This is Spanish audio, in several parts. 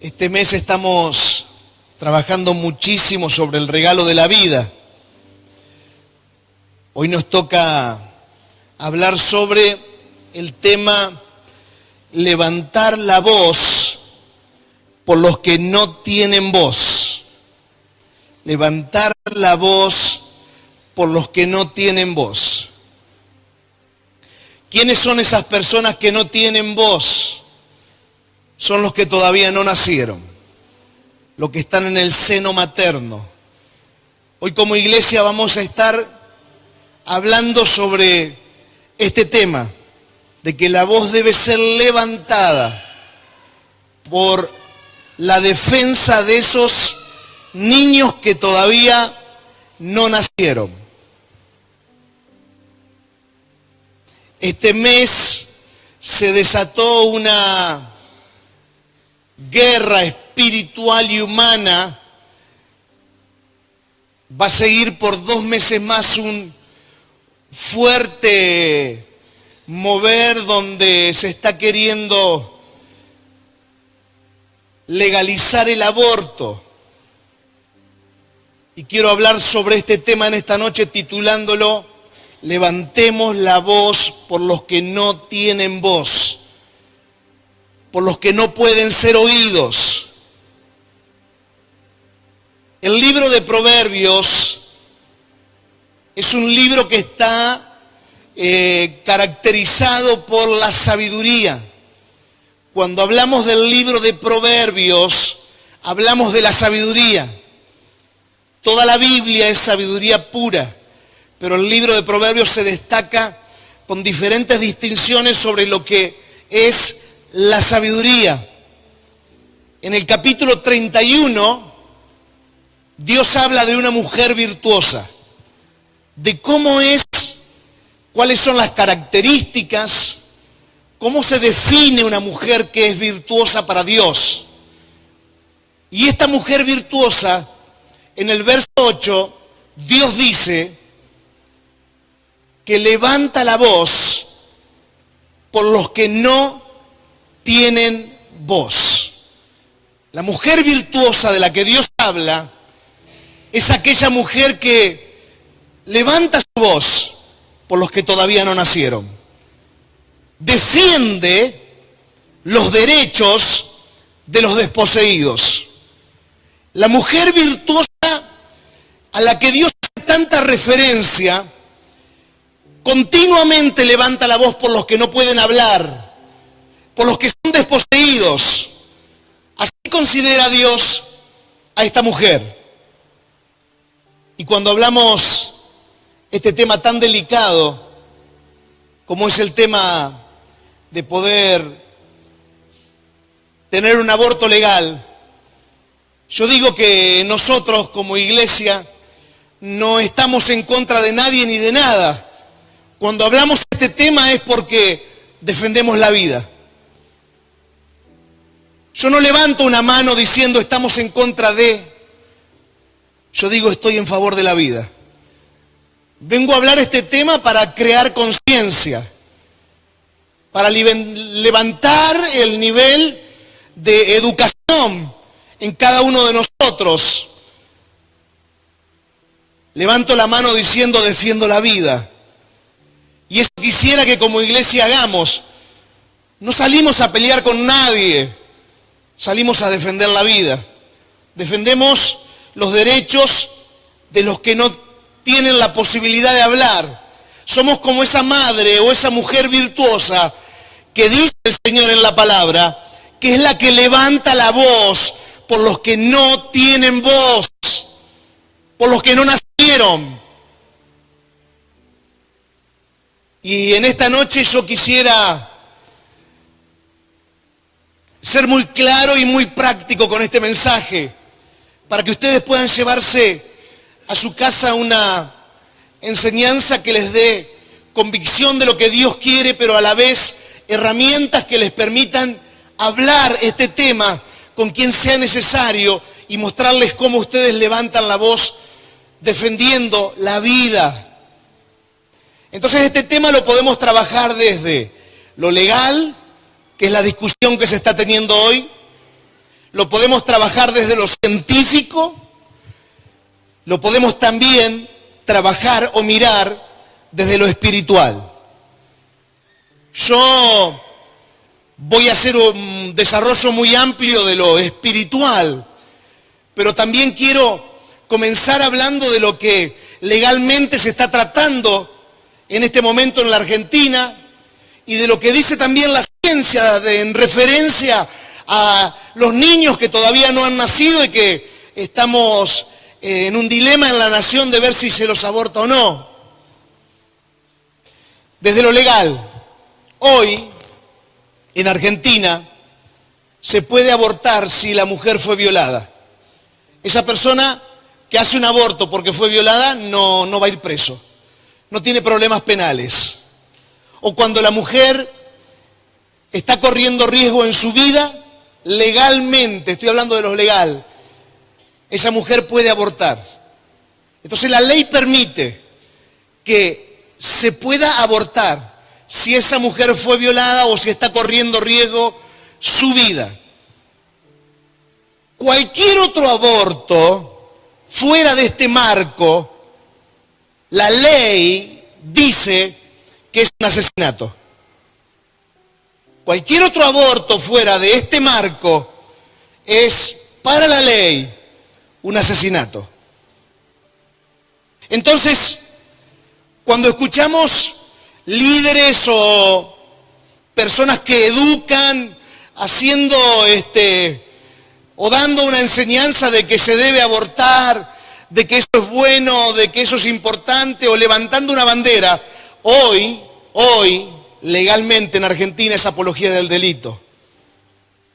Este mes estamos trabajando muchísimo sobre el regalo de la vida. Hoy nos toca hablar sobre el tema levantar la voz por los que no tienen voz. Levantar la voz por los que no tienen voz. ¿Quiénes son esas personas que no tienen voz? Son los que todavía no nacieron, los que están en el seno materno. Hoy como iglesia vamos a estar hablando sobre este tema, de que la voz debe ser levantada por la defensa de esos niños que todavía no nacieron. Este mes se desató una guerra espiritual y humana. Va a seguir por 2 meses más un fuerte mover donde se está queriendo legalizar el aborto. Y quiero hablar sobre este tema en esta noche titulándolo Levantemos la voz por los que no tienen voz, por los que no pueden ser oídos. El libro de Proverbios es un libro que está caracterizado por la sabiduría. Cuando hablamos del libro de Proverbios, hablamos de la sabiduría. Toda la Biblia es sabiduría pura, pero el libro de Proverbios se destaca con diferentes distinciones sobre lo que es la sabiduría. En el capítulo 31, Dios habla de una mujer virtuosa, de cómo es, cuáles son las características, cómo se define una mujer que es virtuosa para Dios. Y esta mujer virtuosa, en el verso 8, Dios dice que levanta la voz por los que no tienen voz. La mujer virtuosa de la que Dios habla es aquella mujer que levanta su voz por los que todavía no nacieron. Defiende los derechos de los desposeídos. La mujer virtuosa a la que Dios hace tanta referencia, continuamente levanta la voz por los que no pueden hablar, por los que son desposeídos. Así considera Dios a esta mujer. Y cuando hablamos este tema tan delicado, como es el tema de poder tener un aborto legal, yo digo que nosotros como iglesia no estamos en contra de nadie ni de nada. Cuando hablamos de este tema es porque defendemos la vida. Yo no levanto una mano diciendo estamos en contra de. Yo digo estoy en favor de la vida. Vengo a hablar este tema para crear conciencia, para levantar el nivel de educación en cada uno de nosotros. Levanto la mano diciendo defiendo la vida. Y eso quisiera que como iglesia hagamos. No salimos a pelear con nadie, salimos a defender la vida. Defendemos los derechos de los que no tienen la posibilidad de hablar. Somos como esa madre o esa mujer virtuosa que dice el Señor en la palabra, que es la que levanta la voz por los que no tienen voz, por los que no nacieron. Y en esta noche yo quisiera ser muy claro y muy práctico con este mensaje, para que ustedes puedan llevarse a su casa una enseñanza que les dé convicción de lo que Dios quiere, pero a la vez herramientas que les permitan hablar este tema con quien sea necesario y mostrarles cómo ustedes levantan la voz defendiendo la vida. Entonces este tema lo podemos trabajar desde lo legal, que es la discusión que se está teniendo hoy, lo podemos trabajar desde lo científico, lo podemos también trabajar o mirar desde lo espiritual. Yo voy a hacer un desarrollo muy amplio de lo espiritual, pero también quiero comenzar hablando de lo que legalmente se está tratando en este momento en la Argentina y de lo que dice también la ciencia en referencia a los niños que todavía no han nacido y que estamos en un dilema en la nación de ver si se los aborta o no. Desde lo legal, hoy en Argentina se puede abortar si la mujer fue violada. Esa persona que hace un aborto porque fue violada no va a ir preso, no tiene problemas penales. O cuando la mujer está corriendo riesgo en su vida, legalmente, estoy hablando de lo legal, esa mujer puede abortar. Entonces la ley permite que se pueda abortar si esa mujer fue violada o si está corriendo riesgo su vida. Cualquier otro aborto fuera de este marco, la ley dice que es un asesinato. Cualquier otro aborto fuera de este marco es, para la ley, un asesinato. Entonces, cuando escuchamos líderes o personas que educan haciendo o dando una enseñanza de que se debe abortar, de que eso es bueno, de que eso es importante, o levantando una bandera, hoy, legalmente en Argentina es apología del delito.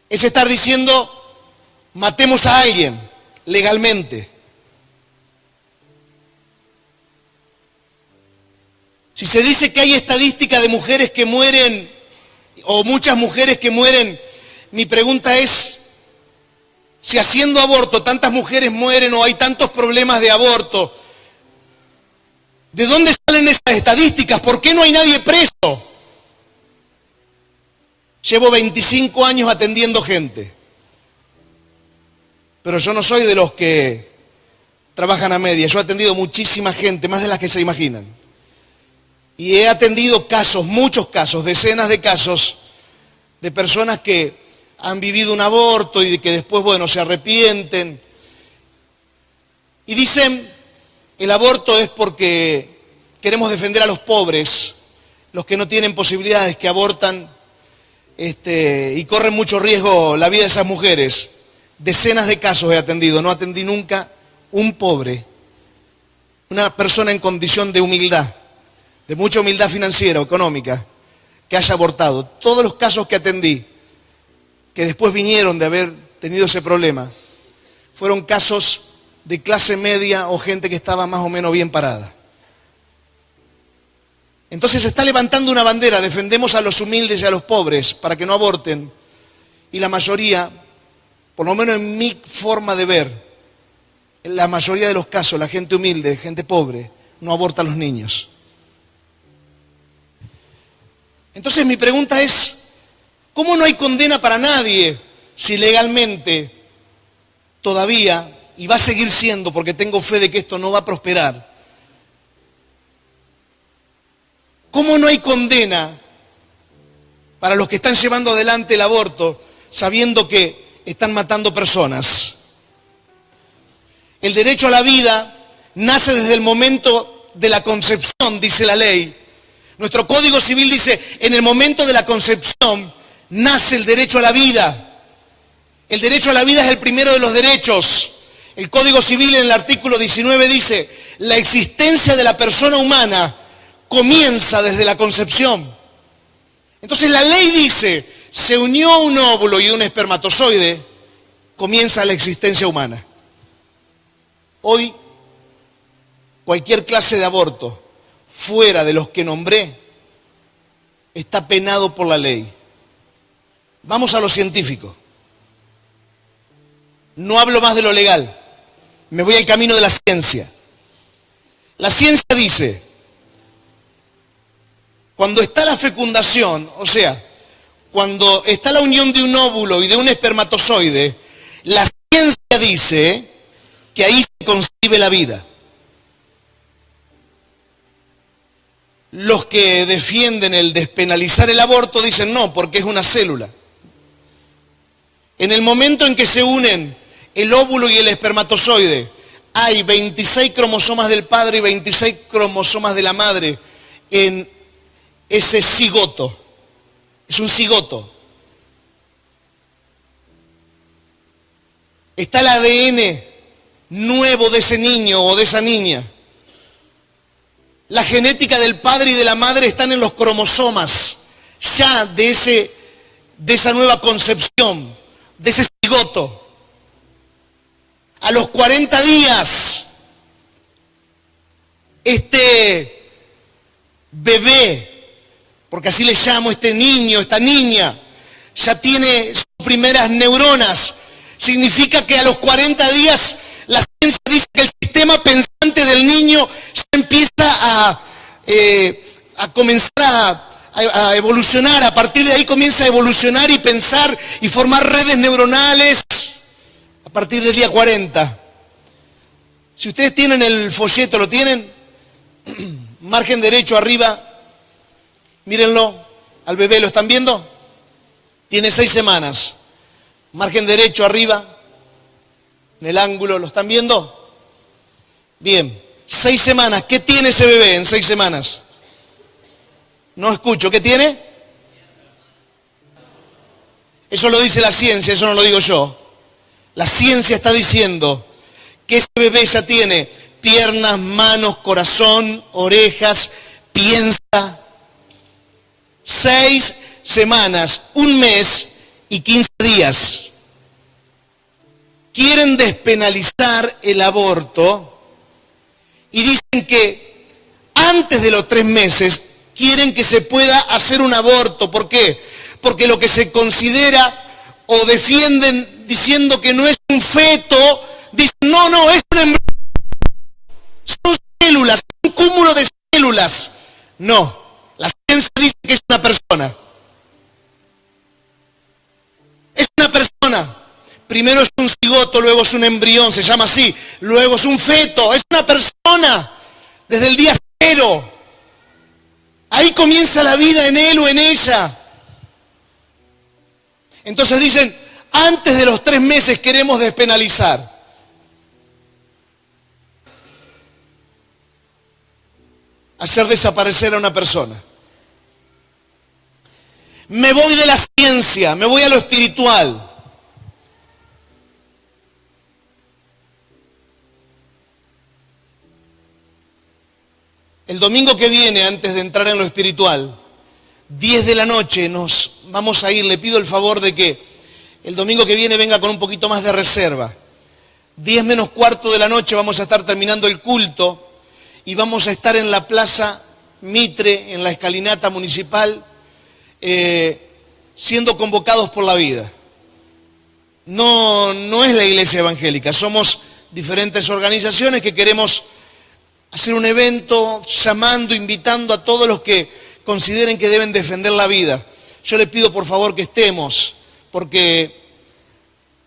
Es estar diciendo, matemos a alguien, legalmente. Si se dice que hay estadística de mujeres que mueren, o muchas mujeres que mueren, mi pregunta es, si haciendo aborto tantas mujeres mueren o hay tantos problemas de aborto, ¿de dónde salen esas estadísticas? ¿Por qué no hay nadie preso? Llevo 25 años atendiendo gente, pero yo no soy de los que trabajan a media. Yo he atendido muchísima gente, más de las que se imaginan. Y he atendido casos, muchos casos, decenas de casos de personas que han vivido un aborto y que después, se arrepienten. Y dicen, el aborto es porque queremos defender a los pobres, los que no tienen posibilidades, que abortan y corren mucho riesgo la vida de esas mujeres. Decenas de casos he atendido, no atendí nunca un pobre, una persona en condición de humildad, de mucha humildad financiera o económica, que haya abortado. Todos los casos que atendí, que después vinieron de haber tenido ese problema, fueron casos de clase media o gente que estaba más o menos bien parada. Entonces se está levantando una bandera, defendemos a los humildes y a los pobres para que no aborten, y la mayoría, por lo menos en mi forma de ver, en la mayoría de los casos, la gente humilde, gente pobre, no aborta a los niños. Entonces mi pregunta es, ¿cómo no hay condena para nadie si legalmente todavía, y va a seguir siendo porque tengo fe de que esto no va a prosperar, cómo no hay condena para los que están llevando adelante el aborto sabiendo que están matando personas? El derecho a la vida nace desde el momento de la concepción, dice la ley. Nuestro Código Civil dice, en el momento de la concepción nace el derecho a la vida. El derecho a la vida es el primero de los derechos. El Código Civil en el artículo 19 dice, la existencia de la persona humana comienza desde la concepción. Entonces la ley dice, se unió un óvulo y un espermatozoide, comienza la existencia humana. Hoy, cualquier clase de aborto fuera de los que nombré está penado por la ley. Vamos a lo científico. No hablo más de lo legal. Me voy al camino de la ciencia. La ciencia dice, cuando está la fecundación, o sea, cuando está la unión de un óvulo y de un espermatozoide, La ciencia dice que ahí se concibe la vida. Los que defienden el despenalizar el aborto dicen no, porque es una célula. En el momento en que se unen el óvulo y el espermatozoide, hay 26 cromosomas del padre y 26 cromosomas de la madre en ese cigoto. Es un cigoto. Está el ADN nuevo de ese niño o de esa niña. La genética del padre y de la madre están en los cromosomas ya de esa nueva concepción, de ese cigoto. A los 40 días, este bebé, porque así le llamo, este niño, esta niña, ya tiene sus primeras neuronas. Significa que a los 40 días la ciencia dice que el sistema pensante del niño ya empieza a comenzar a evolucionar. A partir de ahí comienza a evolucionar y pensar y formar redes neuronales a partir del día 40. Si ustedes tienen el folleto, ¿lo tienen? Margen derecho arriba, mírenlo, al bebé, ¿lo están viendo? Tiene 6 semanas. Margen derecho arriba, en el ángulo, ¿lo están viendo? Bien, 6 semanas. ¿Qué tiene ese bebé en 6 semanas? No escucho, ¿qué tiene? Eso lo dice la ciencia, eso no lo digo yo. La ciencia está diciendo que ese bebé ya tiene piernas, manos, corazón, orejas, piensa. 6 semanas, 1 mes y 15 días. Quieren despenalizar el aborto y dicen que antes de los 3 meses quieren que se pueda hacer un aborto. ¿Por qué? Porque lo que se considera o defienden diciendo que no es un feto, dicen no, es un embrión. Son células, un cúmulo de células. No, la ciencia dice que es una persona. Es una persona. Primero es un cigoto, luego es un embrión, se llama así. Luego es un feto, es una persona. Desde el día 0. Ahí comienza la vida en él o en ella. Entonces dicen, antes de los 3 meses queremos despenalizar. Hacer desaparecer a una persona. Me voy de la ciencia, me voy a lo espiritual. El domingo que viene, antes de entrar en lo espiritual, 10 de la noche nos vamos a ir. Le pido el favor de que el domingo que viene venga con un poquito más de reserva. 10 menos cuarto de la noche vamos a estar terminando el culto y vamos a estar en la Plaza Mitre, en la escalinata municipal, siendo convocados por la vida. No es la iglesia evangélica, somos diferentes organizaciones que queremos hacer un evento llamando, invitando a todos los que consideren que deben defender la vida. Yo les pido por favor que estemos, porque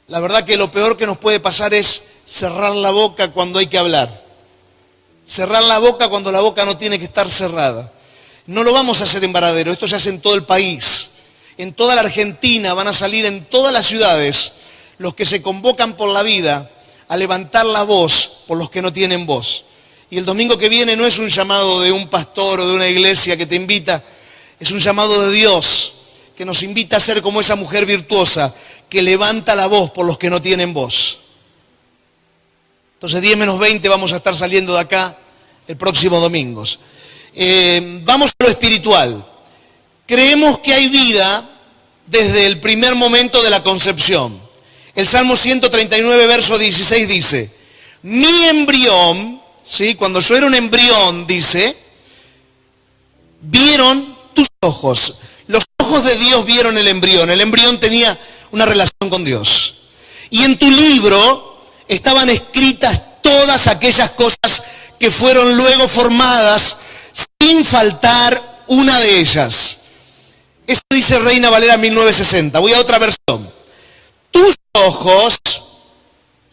la verdad que lo peor que nos puede pasar es cerrar la boca cuando hay que hablar. Cerrar la boca cuando la boca no tiene que estar cerrada. No lo vamos a hacer en Varadero, esto se hace en todo el país. En toda la Argentina van a salir en todas las ciudades los que se convocan por la vida a levantar la voz por los que no tienen voz. Y el domingo que viene no es un llamado de un pastor o de una iglesia que te invita, es un llamado de Dios que nos invita a ser como esa mujer virtuosa que levanta la voz por los que no tienen voz. Entonces 10 menos 20 vamos a estar saliendo de acá el próximo domingo. Vamos a lo espiritual. Creemos que hay vida desde el primer momento de la concepción. El Salmo 139, verso 16 dice, mi embrión, ¿sí? Cuando yo era un embrión, dice, vieron tus ojos. Los ojos de Dios vieron el embrión. El embrión tenía una relación con Dios. Y en tu libro estaban escritas todas aquellas cosas que fueron luego formadas sin faltar una de ellas. Eso dice Reina Valera 1960. Voy a otra versión. Tus ojos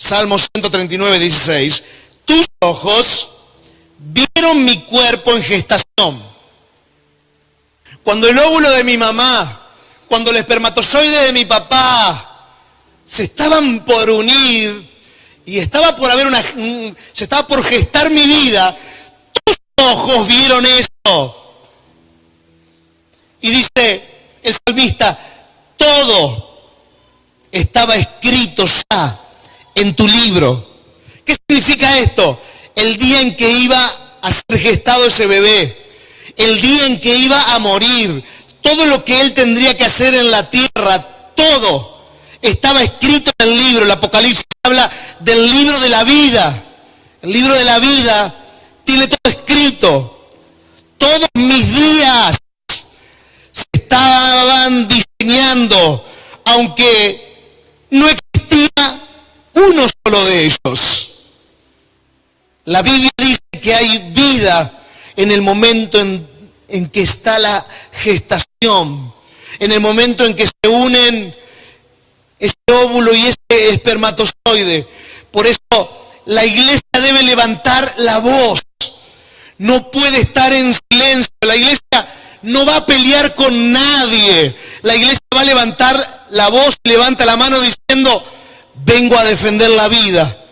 Salmo 139, 16. Tus ojos vieron mi cuerpo en gestación. Cuando el óvulo de mi mamá, cuando el espermatozoide de mi papá se estaban por unir y estaba por haber se estaba por gestar mi vida, tus ojos vieron eso. Y dice el salmista, todo estaba escrito ya en tu libro. ¿Qué significa esto? El día en que iba a ser gestado ese bebé, el día en que iba a morir, todo lo que él tendría que hacer en la tierra, todo estaba escrito en el libro. El Apocalipsis habla del libro de la vida. El libro de la vida tiene todo escrito. Todos mis días se estaban diseñando, aunque no existía uno solo de ellos. La Biblia dice que hay vida en el momento en que está la gestación, en el momento en que se unen ese óvulo y ese espermatozoide. Por eso la iglesia debe levantar la voz, no puede estar en silencio. La iglesia no va a pelear con nadie, la iglesia va a levantar la voz, levanta la mano diciendo, vengo a defender la vida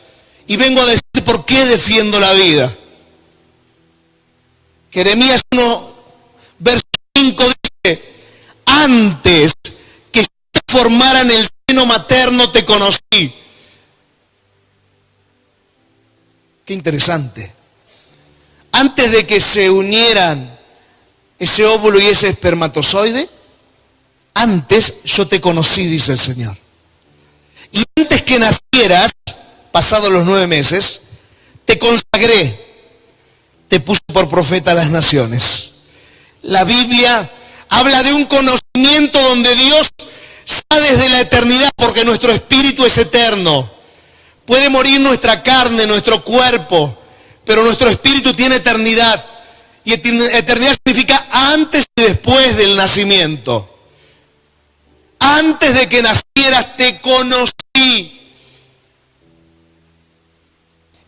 y vengo a decir por qué defiendo la vida. Jeremías 1, verso 5 dice, antes que yo te formara en el seno materno te conocí. Qué interesante. Antes de que se unieran ese óvulo y ese espermatozoide, antes yo te conocí, dice el Señor. Y antes que nacieras, pasados los 9 meses, te consagré, te puse por profeta a las naciones. La Biblia habla de un conocimiento donde Dios está desde la eternidad, porque nuestro espíritu es eterno. Puede morir nuestra carne, nuestro cuerpo, pero nuestro espíritu tiene eternidad. Y eternidad significa antes y después del nacimiento. Antes de que nacieras te conocí.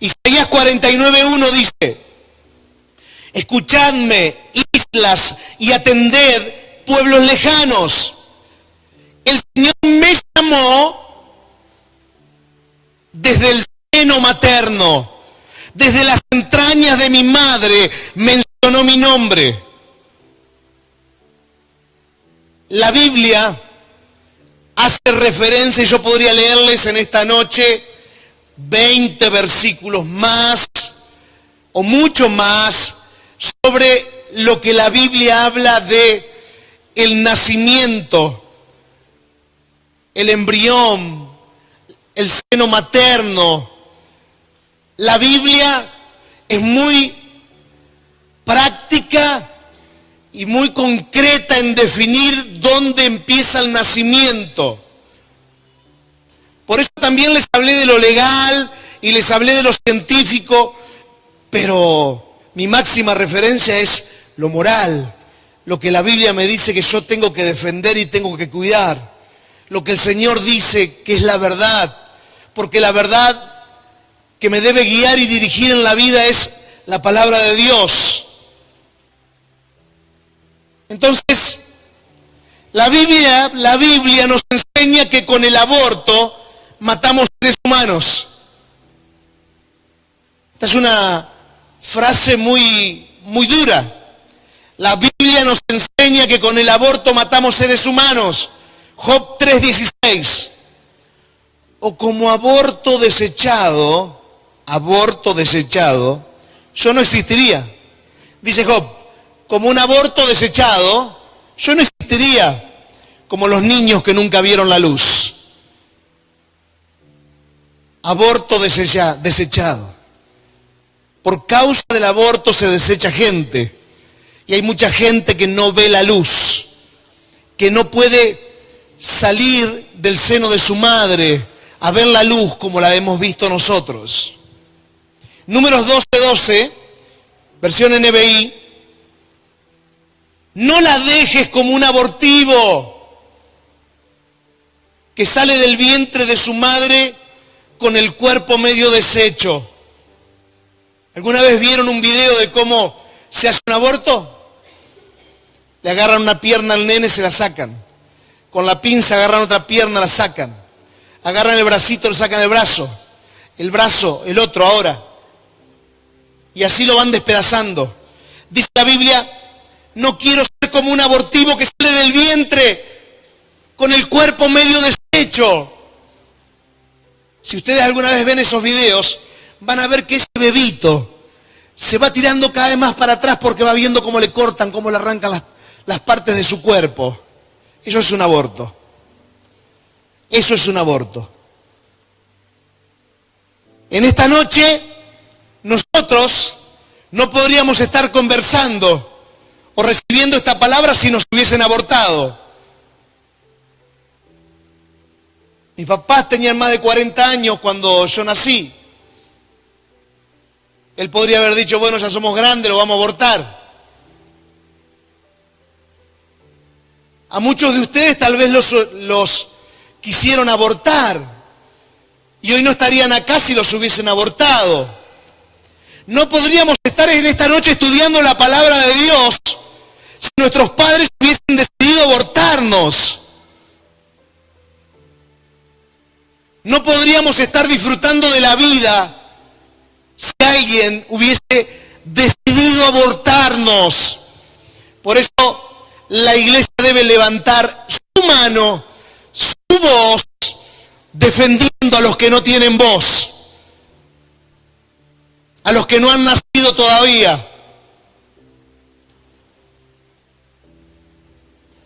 Isaías 49:1 dice, escuchadme, islas, y atended, pueblos lejanos. El Señor me llamó desde el seno materno, desde las entrañas de mi madre, mencionó mi nombre. La Biblia hace referencia, y yo podría leerles en esta noche 20 versículos más, o mucho más, sobre lo que la Biblia habla de el nacimiento, el embrión, el seno materno. La Biblia es muy práctica y muy concreta en definir dónde empieza el nacimiento. Por eso también les hablé de lo legal y les hablé de lo científico, pero mi máxima referencia es lo moral, lo que la Biblia me dice que yo tengo que defender y tengo que cuidar, lo que el Señor dice que es la verdad, porque la verdad que me debe guiar y dirigir en la vida es la palabra de Dios. Entonces, la Biblia nos enseña que con el aborto matamos seres humanos. Esta es una frase muy dura. La Biblia nos enseña que con el aborto matamos seres humanos. Job 3:16. O como aborto desechado, yo no existiría. Dice Job, como un aborto desechado, yo no existiría, como los niños que nunca vieron la luz. Aborto desechado. Por causa del aborto se desecha gente. Y hay mucha gente que no ve la luz, que no puede salir del seno de su madre a ver la luz como la hemos visto nosotros. Números 12:12, versión NBI. No la dejes como un abortivo que sale del vientre de su madre con el cuerpo medio deshecho. ¿Alguna vez vieron un video de cómo se hace un aborto? Le agarran una pierna al nene y se la sacan. Con la pinza agarran otra pierna, la sacan. Agarran el bracito, le sacan el brazo, el otro ahora. Y así lo van despedazando. Dice la Biblia, no quiero ser como un abortivo que sale del vientre con el cuerpo medio deshecho. Si ustedes alguna vez ven esos videos, van a ver que ese bebito se va tirando cada vez más para atrás porque va viendo cómo le cortan, cómo le arrancan las partes de su cuerpo. Eso es un aborto. Eso es un aborto. En esta noche, nosotros no podríamos estar conversando o recibiendo esta palabra si nos hubiesen abortado. Mis papás tenían más de 40 años cuando yo nací. Él podría haber dicho, bueno, ya somos grandes, lo vamos a abortar. A muchos de ustedes tal vez los quisieron abortar y hoy no estarían acá si los hubiesen abortado. No podríamos estar en esta noche estudiando la palabra de Dios si nuestros padres hubiesen decidido abortarnos. No podríamos estar disfrutando de la vida si alguien hubiese decidido abortarnos. Por eso la iglesia debe levantar su mano, su voz, defendiendo a los que no tienen voz, a los que no han nacido todavía.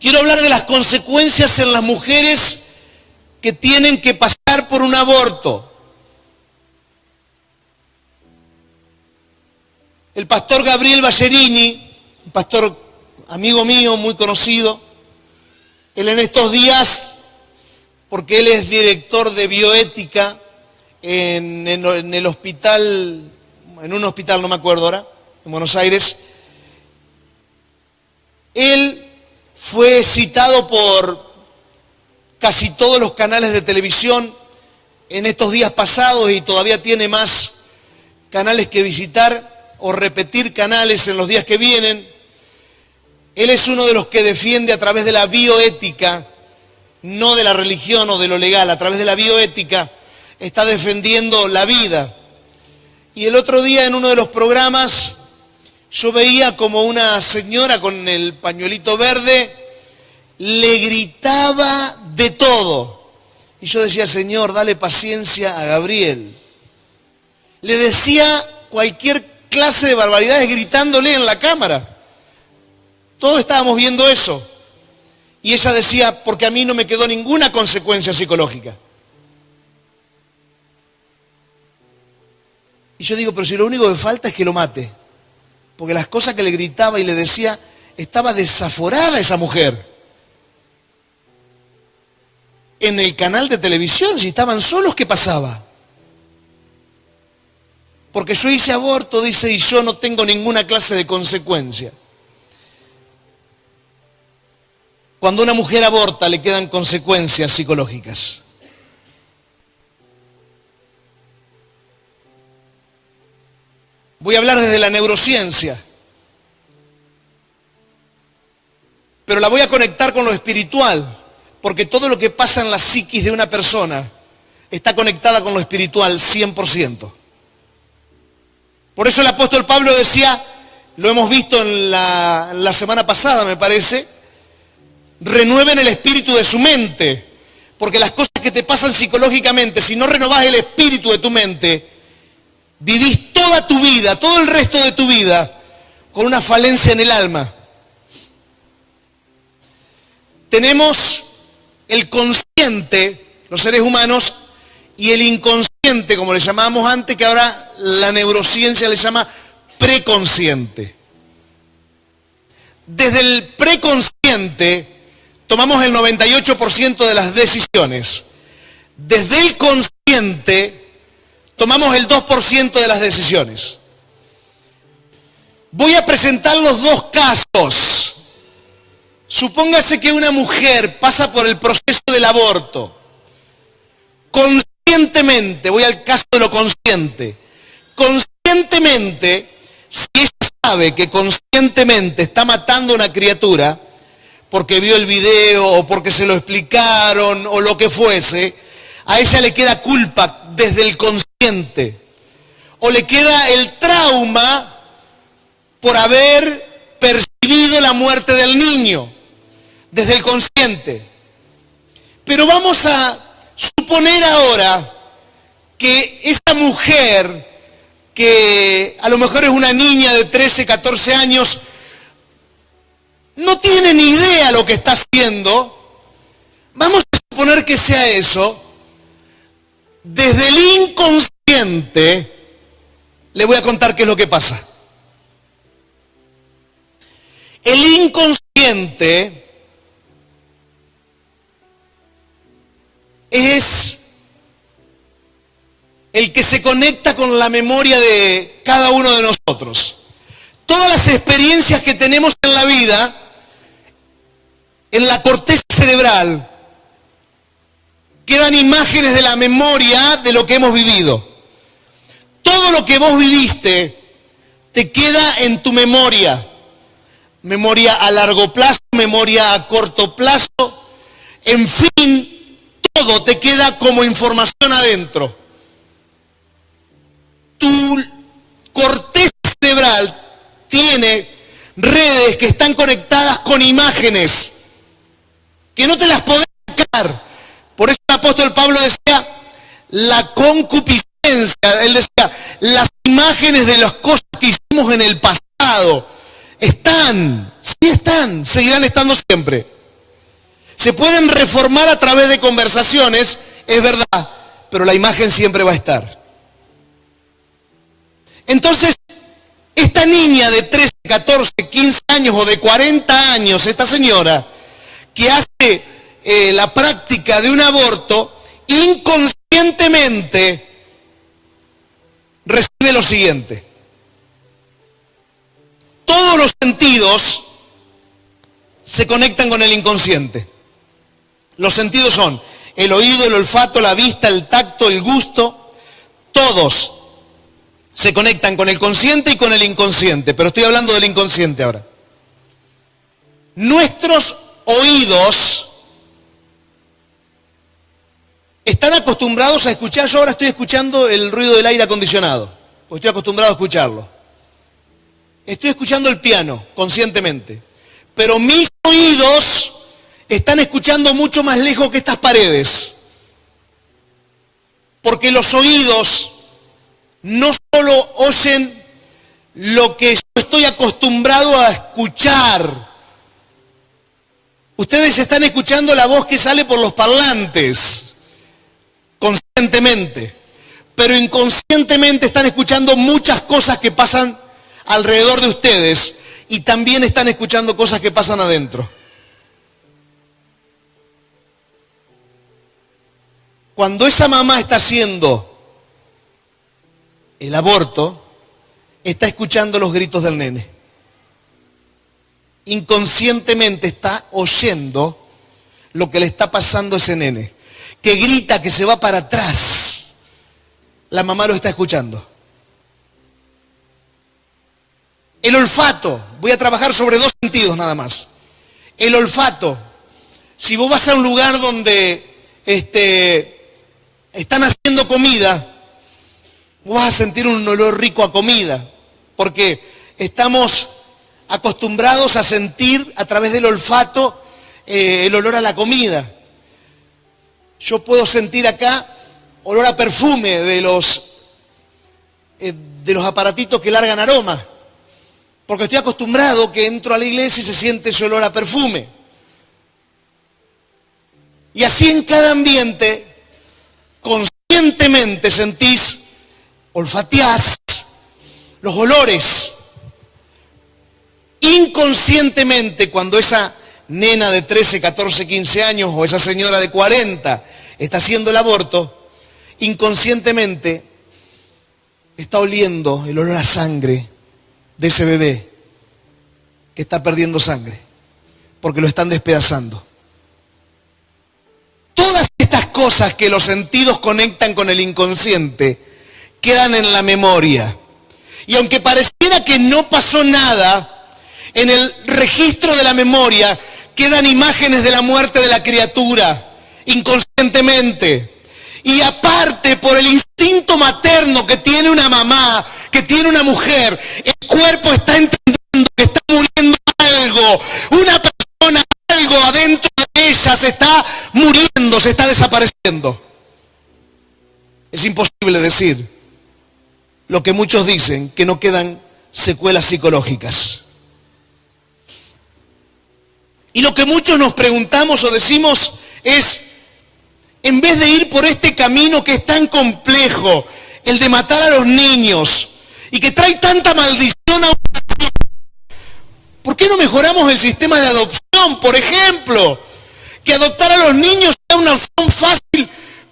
Quiero hablar de las consecuencias en las mujeres que tienen que pasar por un aborto. El pastor Gabriel Ballerini, un pastor amigo mío, muy conocido, él en estos días, porque él es director de bioética en el hospital, en un hospital, no me acuerdo ahora, en Buenos Aires, él fue citado por casi todos los canales de televisión en estos días pasados y todavía tiene más canales que visitar o repetir canales en los días que vienen. Él es uno de los que defiende a través de la bioética, no de la religión o de lo legal, a través de la bioética está defendiendo la vida. Y el otro día en uno de los programas yo veía como una señora con el pañuelito verde le gritaba de todo. Y yo decía, Señor, dale paciencia a Gabriel. Le decía cualquier clase de barbaridades gritándole en la cámara. Todos estábamos viendo eso. Y ella decía, porque a mí no me quedó ninguna consecuencia psicológica. Y yo digo, pero si lo único que falta es que lo mate. Porque las cosas que le gritaba y le decía, estaba desaforada esa mujer. En el canal de televisión, si estaban solos, ¿qué pasaba? Porque yo hice aborto, dice, y yo no tengo ninguna clase de consecuencia. Cuando una mujer aborta, le quedan consecuencias psicológicas. Voy a hablar desde la neurociencia, pero la voy a conectar con lo espiritual, porque todo lo que pasa en la psiquis de una persona está conectada con lo espiritual 100%. Por eso el apóstol Pablo decía, lo hemos visto en la semana pasada, me parece, renueven el espíritu de su mente, porque las cosas que te pasan psicológicamente, si no renovás el espíritu de tu mente, vivís toda tu vida, todo el resto de tu vida, con una falencia en el alma. Tenemos el consciente, los seres humanos, y el inconsciente, como le llamábamos antes, que ahora la neurociencia le llama preconsciente. Desde el preconsciente tomamos el 98% de las decisiones. Desde el consciente tomamos el 2% de las decisiones. Voy a presentar los dos casos. Supóngase que una mujer pasa por el proceso del aborto. Conscientemente conscientemente, voy al caso de lo consciente, conscientemente, si ella sabe que conscientemente está matando a una criatura, porque vio el video o porque se lo explicaron o lo que fuese, a ella le queda culpa desde el consciente. O le queda el trauma por haber percibido la muerte del niño desde el consciente. Pero vamos a suponer ahora que esa mujer, que a lo mejor es una niña de 13, 14 años, no tiene ni idea lo que está haciendo. Vamos a suponer que sea eso. Desde el inconsciente le voy a contar qué es lo que pasa. El inconsciente es el que se conecta con la memoria de cada uno de nosotros. Todas las experiencias que tenemos en la vida, en la corteza cerebral, quedan imágenes de la memoria de lo que hemos vivido. Todo lo que vos viviste te queda en tu memoria. Memoria a largo plazo, memoria a corto plazo, en fin, todo te queda como información adentro. Tu corteza cerebral tiene redes que están conectadas con imágenes que no te las podés sacar. Por eso el apóstol Pablo decía, la concupiscencia, él decía, las imágenes de las cosas que hicimos en el pasado, seguirán estando siempre. Se pueden reformar a través de conversaciones, es verdad, pero la imagen siempre va a estar. Entonces, esta niña de 13, 14, 15 años o de 40 años, esta señora, que hace la práctica de un aborto, inconscientemente recibe lo siguiente. Todos los sentidos se conectan con el inconsciente. Los sentidos son el oído, el olfato, la vista, el tacto, el gusto. Todos se conectan con el consciente y con el inconsciente. Pero estoy hablando del inconsciente ahora. Nuestros oídos están acostumbrados a escuchar. Yo ahora estoy escuchando el ruido del aire acondicionado, porque estoy acostumbrado a escucharlo. Estoy escuchando el piano conscientemente, pero mis oídos están escuchando mucho más lejos que estas paredes, porque los oídos no solo oyen lo que yo estoy acostumbrado a escuchar. Ustedes están escuchando la voz que sale por los parlantes conscientemente, pero inconscientemente están escuchando muchas cosas que pasan alrededor de ustedes y también están escuchando cosas que pasan adentro. Cuando esa mamá está haciendo el aborto, está escuchando los gritos del nene. Inconscientemente está oyendo lo que le está pasando a ese nene, que grita, que se va para atrás. La mamá lo está escuchando. El olfato, voy a trabajar sobre dos sentidos nada más. El olfato, si vos vas a un lugar donde están haciendo comida, vos vas a sentir un olor rico a comida, porque estamos acostumbrados a sentir a través del olfato el olor a la comida. Yo puedo sentir acá olor a perfume de los aparatitos que largan aroma, porque estoy acostumbrado que entro a la iglesia y se siente ese olor a perfume. Y así en cada ambiente, conscientemente sentís, olfateás los olores. Inconscientemente, cuando esa nena de 13, 14, 15 años o esa señora de 40 está haciendo el aborto, inconscientemente está oliendo el olor a sangre de ese bebé que está perdiendo sangre, porque lo están despedazando. Todas estas cosas que los sentidos conectan con el inconsciente quedan en la memoria. Y aunque pareciera que no pasó nada, en el registro de la memoria quedan imágenes de la muerte de la criatura, inconscientemente. Y aparte, por el instinto materno que tiene una mamá, que tiene una mujer, el cuerpo está entendiendo que está muriendo algo. Una persona, algo adentro de ella se está muriendo, se está desapareciendo. Es imposible decir lo que muchos dicen, que no quedan secuelas psicológicas. Y lo que muchos nos preguntamos o decimos es, en vez de ir por este camino que es tan complejo, el de matar a los niños, y que trae tanta maldición a una, ¿por qué no mejoramos el sistema de adopción, por ejemplo? Que adoptar a los niños sea una opción fácil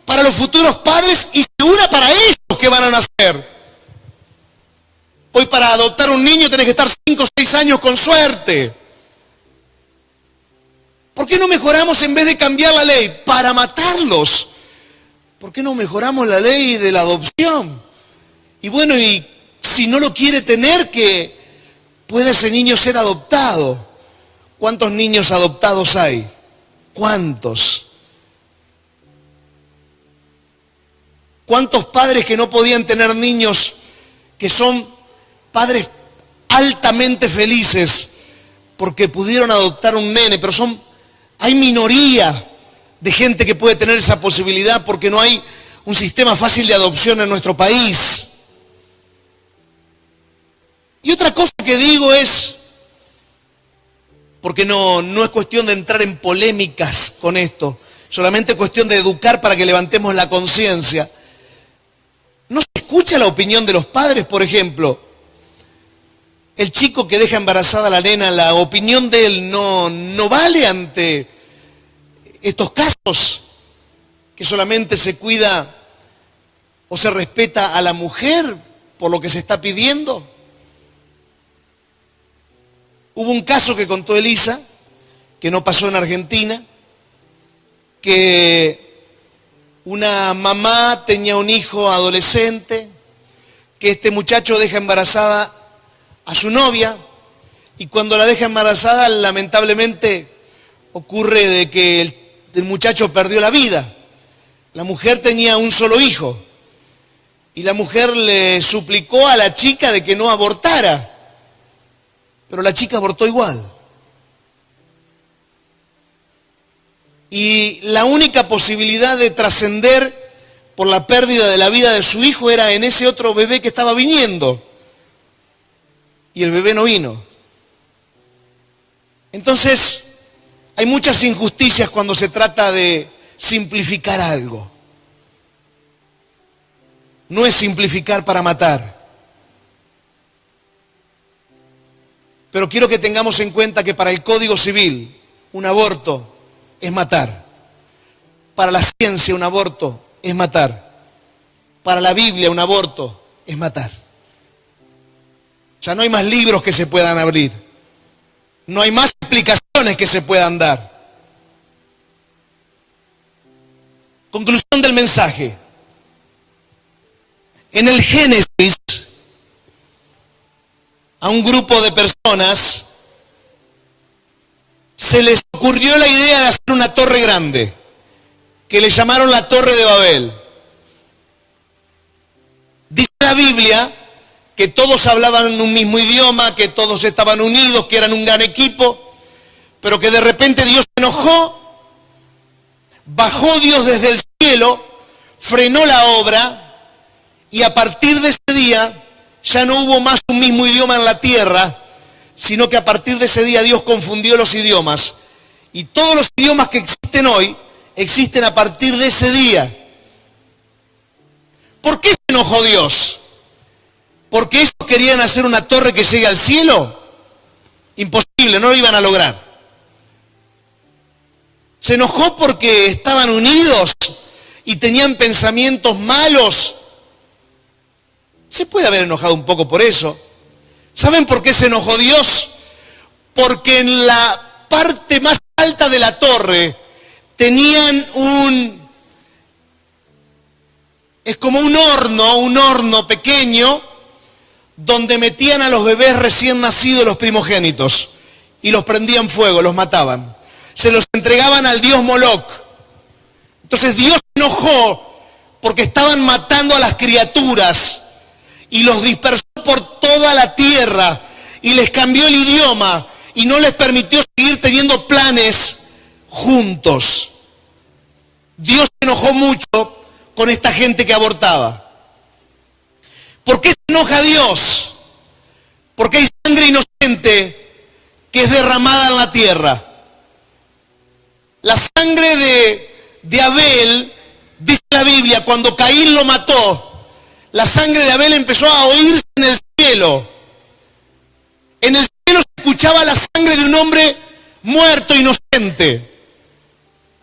para los futuros padres y segura para ellos que van a nacer. Hoy para adoptar un niño tenés que estar 5 o 6 años con suerte. ¿Por qué no mejoramos, en vez de cambiar la ley para matarlos? ¿Por qué no mejoramos la ley de la adopción? Y bueno, y si no lo quiere tener, que puede ese niño ser adoptado. ¿Cuántos niños adoptados hay? ¿Cuántos? ¿Cuántos padres que no podían tener niños, que son padres altamente felices porque pudieron adoptar un nene? Pero hay minoría de gente que puede tener esa posibilidad porque no hay un sistema fácil de adopción en nuestro país. Y otra cosa que digo es, porque no es cuestión de entrar en polémicas con esto, solamente cuestión de educar para que levantemos la conciencia. ¿No se escucha la opinión de los padres, por ejemplo? El chico que deja embarazada a la nena, la opinión de él no vale ante estos casos, que solamente se cuida o se respeta a la mujer por lo que se está pidiendo. Hubo un caso que contó Elisa, que no pasó en Argentina, que una mamá tenía un hijo adolescente, que este muchacho deja embarazada a su novia, y cuando la deja embarazada, lamentablemente ocurre de que el muchacho perdió la vida. La mujer tenía un solo hijo, y la mujer le suplicó a la chica de que no abortara, pero la chica abortó igual. Y la única posibilidad de trascender por la pérdida de la vida de su hijo era en ese otro bebé que estaba viniendo. Y el bebé no vino. Entonces, hay muchas injusticias cuando se trata de simplificar algo. No es simplificar para matar. Pero quiero que tengamos en cuenta que para el Código Civil, un aborto es matar. Para la ciencia, un aborto es matar. Para la Biblia, un aborto es matar. Ya no hay más libros que se puedan abrir. No hay más explicaciones que se puedan dar. Conclusión del mensaje. En el Génesis, a un grupo de personas se les ocurrió la idea de hacer una torre grande, que le llamaron la Torre de Babel. Dice la Biblia que todos hablaban un mismo idioma, que todos estaban unidos, que eran un gran equipo, pero que de repente Dios se enojó, bajó Dios desde el cielo, frenó la obra, y a partir de ese día ya no hubo más un mismo idioma en la tierra, sino que a partir de ese día Dios confundió los idiomas. Y todos los idiomas que existen hoy, existen a partir de ese día. ¿Por qué se enojó Dios? ¿Porque ellos querían hacer una torre que llegue al cielo? Imposible, no lo iban a lograr. Se enojó porque estaban unidos y tenían pensamientos malos. Se puede haber enojado un poco por eso. ¿Saben por qué se enojó Dios? Porque en la parte más alta de la torre tenían Es como un horno pequeño, donde metían a los bebés recién nacidos, los primogénitos, y los prendían fuego, los mataban. Se los entregaban al dios Moloch. Entonces Dios se enojó porque estaban matando a las criaturas y los dispersó por toda la tierra y les cambió el idioma y no les permitió seguir teniendo planes juntos. Dios se enojó mucho con esta gente que abortaba. ¿Por qué se enoja Dios? Porque hay sangre inocente que es derramada en la tierra. La sangre de Abel, dice la Biblia, cuando Caín lo mató, la sangre de Abel empezó a oírse en el cielo. En el cielo se escuchaba la sangre de un hombre muerto, inocente.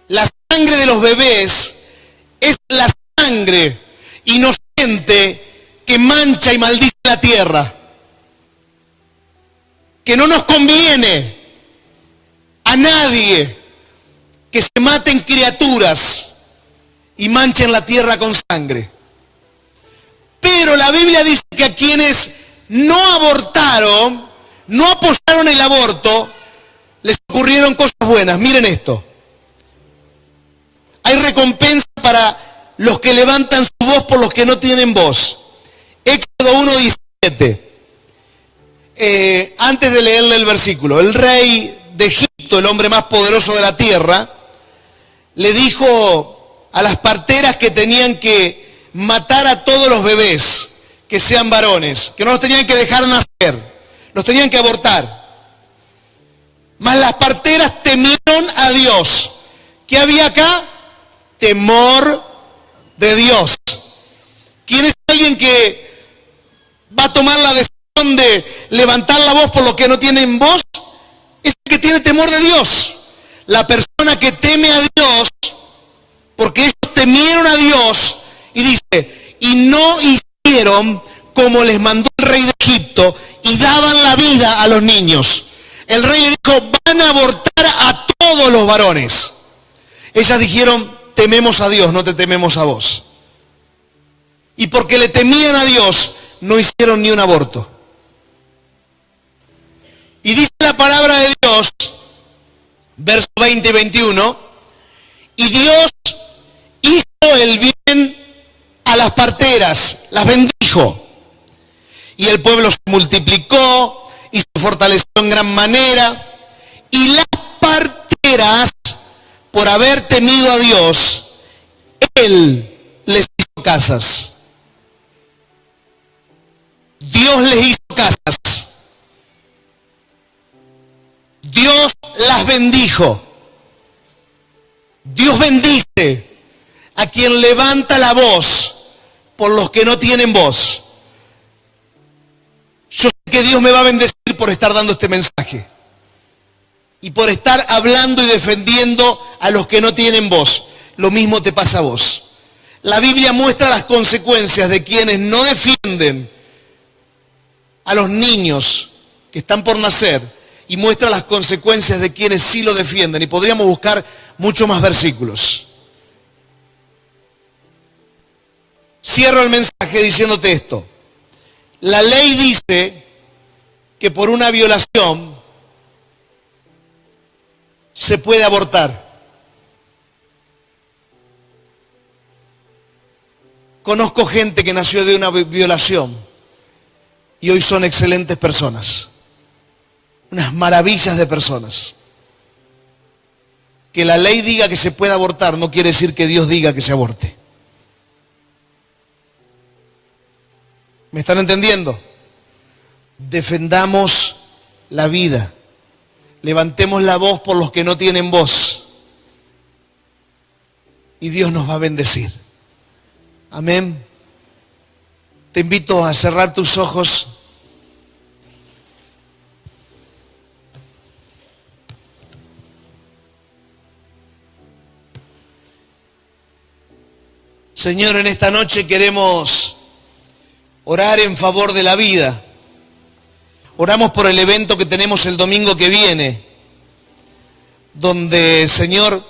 La sangre de los bebés es la sangre inocente que mancha y maldice la tierra. Que no nos conviene a nadie que se maten criaturas y manchen la tierra con sangre. Pero la Biblia dice que a quienes no abortaron, no apoyaron el aborto, les ocurrieron cosas buenas. Miren esto. Hay recompensa para los que levantan su voz por los que no tienen voz. Éxodo 1:17. Antes de leerle el versículo, el rey de Egipto, el hombre más poderoso de la tierra, le dijo a las parteras que tenían que matar a todos los bebés que sean varones, que no los tenían que dejar nacer, los tenían que abortar. Mas las parteras temieron a Dios. ¿Qué había acá? Temor de Dios. ¿Quién es alguien que va a tomar la decisión de levantar la voz por los que no tienen voz? Es el que tiene temor de Dios. La persona que teme a Dios, porque ellos temieron a Dios, y dice, y no hicieron como les mandó el rey de Egipto, y daban la vida a los niños. El rey le dijo, van a abortar a todos los varones. Ellas dijeron, tememos a Dios, no te tememos a vos. Y porque le temían a Dios, no hicieron ni un aborto. Y dice la palabra de Dios, versos 20 y 21, y Dios hizo el bien a las parteras, las bendijo. Y el pueblo se multiplicó y se fortaleció en gran manera. Y las parteras, por haber temido a Dios, Él les hizo casas. Dios les hizo casas. Dios las bendijo. Dios bendice a quien levanta la voz por los que no tienen voz. Yo sé que Dios me va a bendecir por estar dando este mensaje y por estar hablando y defendiendo a los que no tienen voz. Lo mismo te pasa a vos. La Biblia muestra las consecuencias de quienes no defienden a los niños que están por nacer y muestra las consecuencias de quienes sí lo defienden. Y podríamos buscar muchos más versículos. Cierro el mensaje diciéndote esto. La ley dice que por una violación se puede abortar. Conozco gente que nació de una violación y hoy son excelentes personas. Unas maravillas de personas. Que la ley diga que se puede abortar no quiere decir que Dios diga que se aborte. ¿Me están entendiendo? Defendamos la vida. Levantemos la voz por los que no tienen voz. Y Dios nos va a bendecir. Amén. Te invito a cerrar tus ojos. Señor, en esta noche queremos orar en favor de la vida. Oramos por el evento que tenemos el domingo que viene, donde, Señor,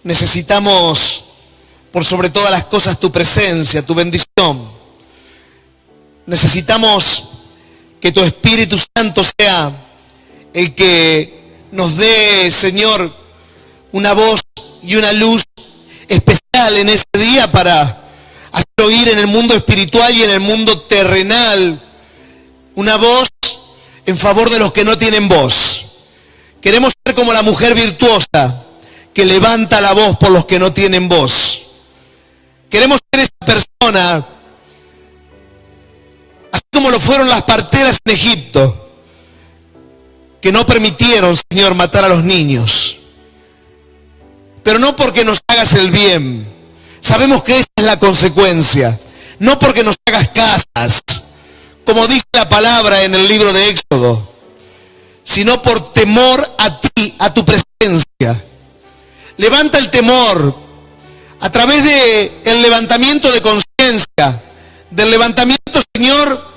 necesitamos por sobre todas las cosas tu presencia, tu bendición. Necesitamos que tu Espíritu Santo sea el que nos dé, Señor, una voz y una luz especial en este día para hacer oír en el mundo espiritual y en el mundo terrenal una voz en favor de los que no tienen voz. Queremos ser como la mujer virtuosa que levanta la voz por los que no tienen voz. Queremos ser esa persona, así como lo fueron las parteras en Egipto, que no permitieron, Señor, matar a los niños. Pero no porque nos hagas el bien, sabemos que esa es la consecuencia. No porque nos hagas casas, como dice la palabra en el libro de Éxodo, sino por temor a ti, a tu presencia. Levanta el temor a través del levantamiento de conciencia, del levantamiento, Señor,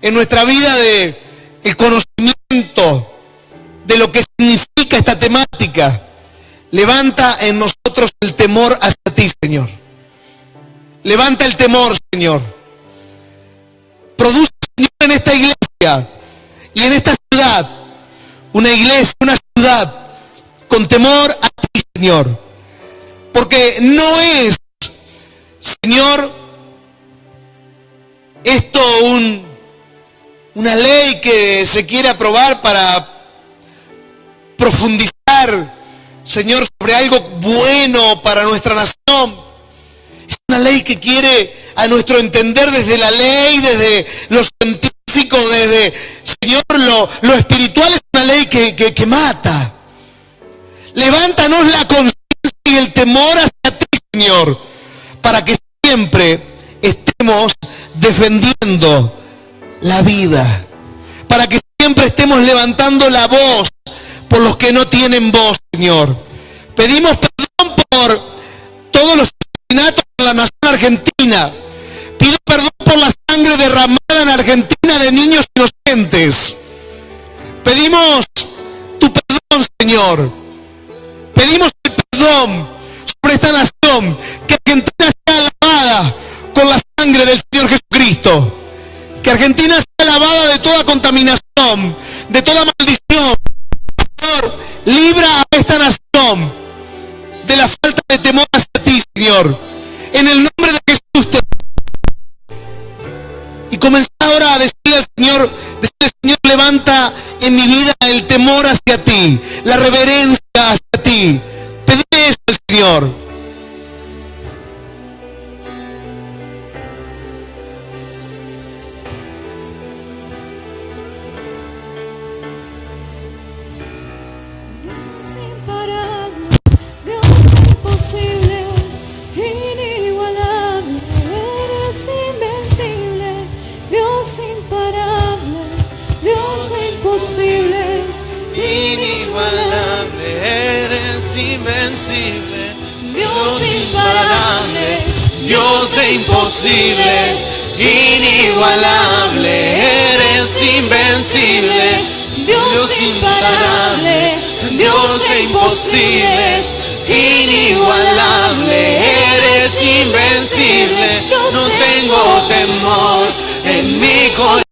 en nuestra vida de el conocimiento de lo que significa esta temática. Levanta en nosotros el temor hacia ti, Señor. Levanta el temor, Señor. Produce, Señor, en esta iglesia y en esta ciudad, una iglesia, una ciudad con temor a ti, Señor. Porque no es, Señor, esto una ley que se quiere aprobar para profundizar, Señor, sobre algo bueno para nuestra nación. Es una ley que quiere, a nuestro entender, desde la ley, desde lo científico, desde, Señor, lo espiritual, es una ley que mata. Levántanos la conciencia y el temor hacia ti, Señor, para que siempre estemos defendiendo la vida, para que siempre estemos levantando la voz por los que no tienen voz, Señor. Pedimos perdón por todos los asesinatos en la nación argentina. Pido perdón por la sangre derramada en Argentina de niños inocentes. Pedimos tu perdón, Señor. Pedimos el perdón sobre esta nación, que Argentina sea lavada con la sangre del Señor Jesucristo. Que Argentina sea lavada de toda contaminación, de toda maldición. Señor, libra a esta nación de la falta de temor hacia ti, Señor. En el nombre de Jesús te... Y comenzar ahora a decirle al Señor, Señor, levanta en mi vida el temor hacia ti, la reverencia hacia ti. Pedile eso al Señor. Inigualable, eres invencible, Dios imparable, Dios de imposibles. Inigualable, eres invencible, Dios imparable, Dios de imposibles. Inigualable, eres invencible, no tengo temor en mi corazón.